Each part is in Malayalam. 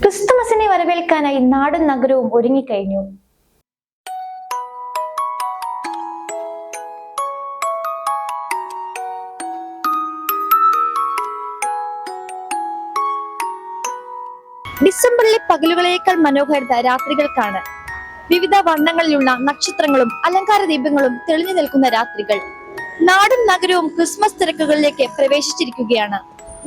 ക്രിസ്തുമസിനെ വരവേൽക്കാനായി നാടും നഗരവും ഒരുങ്ങിക്കഴിഞ്ഞു. ഡിസംബറിലെ പകലുകളേക്കാൾ മനോഹരത രാത്രികൾക്കാണ്. വിവിധ വർണ്ണങ്ങളിലുള്ള നക്ഷത്രങ്ങളും അലങ്കാര ദീപങ്ങളും തെളിഞ്ഞു നിൽക്കുന്ന രാത്രികൾ. നാടും നഗരവും ക്രിസ്മസ് തിരക്കുകളിലേക്ക് പ്രവേശിച്ചിരിക്കുകയാണ്.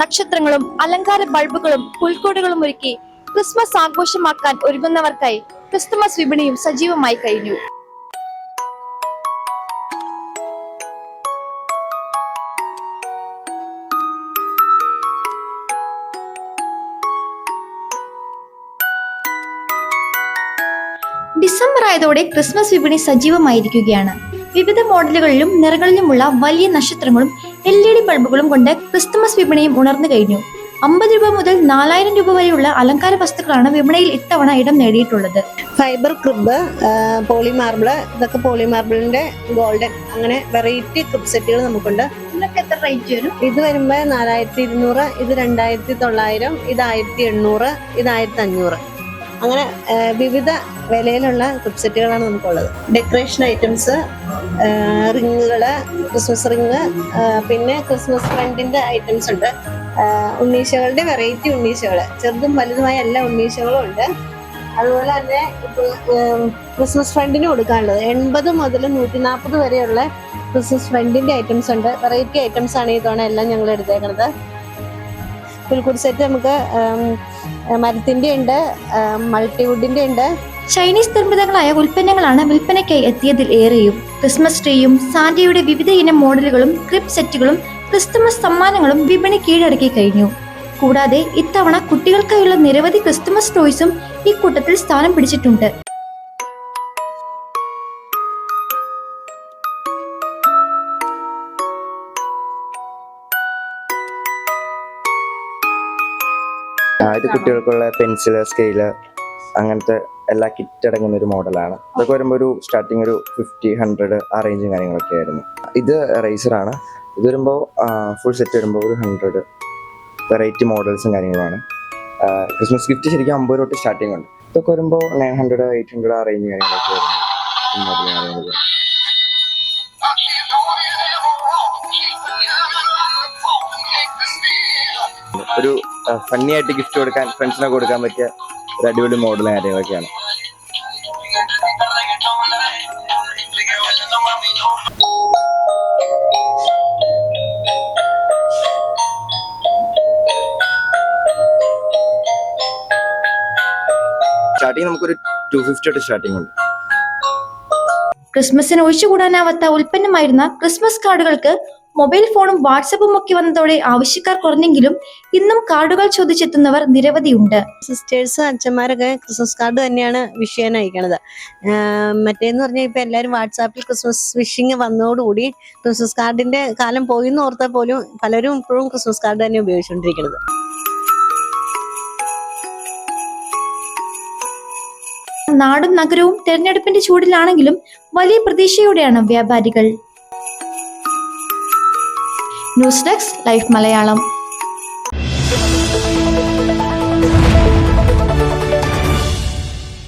നക്ഷത്രങ്ങളും അലങ്കാര ബൾബുകളും പുൽക്കൂടുകളും ഒരുക്കി ക്രിസ്മസ് ആഘോഷമാക്കാൻ ഒരുങ്ങുന്നവർക്കായി ക്രിസ്തുമസ് വിപണിയും സജീവമായി കഴിഞ്ഞു. ഡിസംബർ ആയതോടെ ക്രിസ്മസ് വിപണി സജീവമായിരിക്കുകയാണ്. വിവിധ മോഡലുകളിലും നിറങ്ങളിലുമുള്ള വലിയ നക്ഷത്രങ്ങളും LED ബൾബുകളും കൊണ്ട് ക്രിസ്തുമസ് വിപണിയും ഉണർന്നു കഴിഞ്ഞു. 50 രൂപ മുതൽ 4000 രൂപ വരെയുള്ള അലങ്കാര വസ്തുക്കളാണ് വിപണിയിൽ ഇത്തവണ ഇടം നേടിയിട്ടുള്ളത്. ഫൈബർ ക്രിബ്, പോളി മാർബിള്, ഇതൊക്കെ പോളി മാർബിളിന്റെ ഗോൾഡൻ, അങ്ങനെ വെറൈറ്റി ക്രിബ് സെറ്റുകൾ നമുക്കുണ്ട്. ഇതിനൊക്കെ എത്ര റേറ്റ് വരും? ഇത് വരുമ്പോ 4200, ഇത് 2900, ഇത് 1800, ഇത് 1500, അങ്ങനെ വിവിധ വിലയിലുള്ള ക്രിബ് സെറ്റുകളാണ് നമുക്കുള്ളത്. ഡെക്കറേഷൻ ഐറ്റംസ്, റിങ്ങുകള്, ക്രിസ്മസ് റിങ്, പിന്നെ ക്രിസ്മസ് ഫ്രണ്ടിന്റെ ഐറ്റംസ് ഉണ്ട്. ഉണ്ണീശകളുടെ വെറൈറ്റി ഉണ്ണീശകള്, ചെറുതും വലുതുമായ എല്ലാ ഉണ്ണീശകളും ഉണ്ട്. അതുപോലെ തന്നെ ഇപ്പോൾ ക്രിസ്മസ് ഫ്രണ്ടിന് കൊടുക്കാനുള്ളത് 80 മുതൽ 140 വരെയുള്ള ക്രിസ്മസ് ഫ്രണ്ടിന്റെ ഐറ്റംസ് ഉണ്ട്. വെറൈറ്റി ഐറ്റംസ് ആണ് ഈ തവണ എല്ലാം ഞങ്ങൾ എടുത്തേക്കുന്നത്. പുൽക്കൂട് സെറ്റ് നമുക്ക് മരത്തിന്റെ ഉണ്ട്, മൾട്ടിവുഡിന്റെ ഉണ്ട്. ചൈനീസ് നിർമ്മിതങ്ങളായ ഉൽപ്പന്നങ്ങളാണ് വിൽപ്പനയ്ക്കായി എത്തിയതിൽ ഏറെയും. ക്രിസ്മസ് ട്രീയും സാന്റയുടെ വിവിധ ഇനം മോഡലുകളും ക്രിബ് സെറ്റുകളും ക്രിസ്തുമസ് സമ്മാനങ്ങളും വിപണി കീഴടക്കി കഴിഞ്ഞു. കൂടാതെ ഇത്തവണ കുട്ടികൾക്കായുള്ള നിരവധി ക്രിസ്തുമസ് ടോയ്സും ഈ കൂട്ടത്തിൽ സ്ഥാനം പിടിച്ചിട്ടുണ്ട്. ഇത് കുട്ടികൾക്കുള്ള പെൻസില്, സ്കെയില്, അങ്ങനത്തെ എല്ലാ കിറ്റ് അടങ്ങുന്ന ഒരു മോഡലാണ്. ഇതൊക്കെ വരുമ്പോൾ ഒരു സ്റ്റാർട്ടിങ് ഒരു 50-100 ആ റേഞ്ചും കാര്യങ്ങളൊക്കെ ആയിരുന്നു. ഇത് റൈസറാണ്. ഇത് വരുമ്പോൾ ഫുൾ സെറ്റ് വരുമ്പോൾ ഒരു 100 വെറൈറ്റി മോഡൽസും കാര്യങ്ങളുമാണ്. ക്രിസ്മസ് ഗിഫ്റ്റ് ശരിക്കും 50 തൊട്ട് സ്റ്റാർട്ടിങ് ഉണ്ട്. ഇതൊക്കെ വരുമ്പോൾ 900, 800 ആ റേഞ്ച് കാര്യങ്ങളൊക്കെ വരുന്നു. ഒരു ഫണ്ണി ആയിട്ട് ഗിഫ്റ്റ് കൊടുക്കാൻ, ഫ്രണ്ട്സിനൊക്കെ കൊടുക്കാൻ പറ്റിയ ഒരു അടിപൊളി മോഡലും കാര്യങ്ങളൊക്കെയാണ്. സ്റ്റാർട്ടിങ് നമുക്കൊരു 250 തൊട്ട് സ്റ്റാർട്ടിങ് ഉണ്ട്. ക്രിസ്മസിന് ഒഴിച്ചുകൂടാനാവാത്ത ഉൽപ്പന്നമായിരുന്ന ക്രിസ്മസ് കാർഡുകൾക്ക് മൊബൈൽ ഫോണും വാട്സപ്പും ഒക്കെ വന്നതോടെ ആവശ്യക്കാർ കുറഞ്ഞെങ്കിലും ഇന്നും കാർഡുകൾ ചോദിച്ചെത്തുന്നവർ നിരവധിയുണ്ട്. സിസ്റ്റേഴ്സ്, അച്ഛന്മാരൊക്കെ ക്രിസ്മസ് കാർഡ് തന്നെയാണ് വിഷ് ചെയ്യാൻ അയക്കണത്. മറ്റേന്ന് പറഞ്ഞാൽ ഇപ്പൊ എല്ലാവരും വാട്സാപ്പിൽ ക്രിസ്മസ് വിഷിങ് വന്നതോടുകൂടി ക്രിസ്മസ് കാർഡിന്റെ കാലം പോയിന്ന് ഓർത്താൽ പോലും പലരും ഇപ്പോഴും ക്രിസ്മസ് കാർഡ് തന്നെ ഉപയോഗിച്ചുകൊണ്ടിരിക്കുന്നത്. നാടും നഗരവും തെരഞ്ഞെടുപ്പിന്റെ ചൂടിലാണെങ്കിലും വലിയ പ്രതീക്ഷയോടെയാണ് വ്യാപാരികൾ. News desk life Malayalam.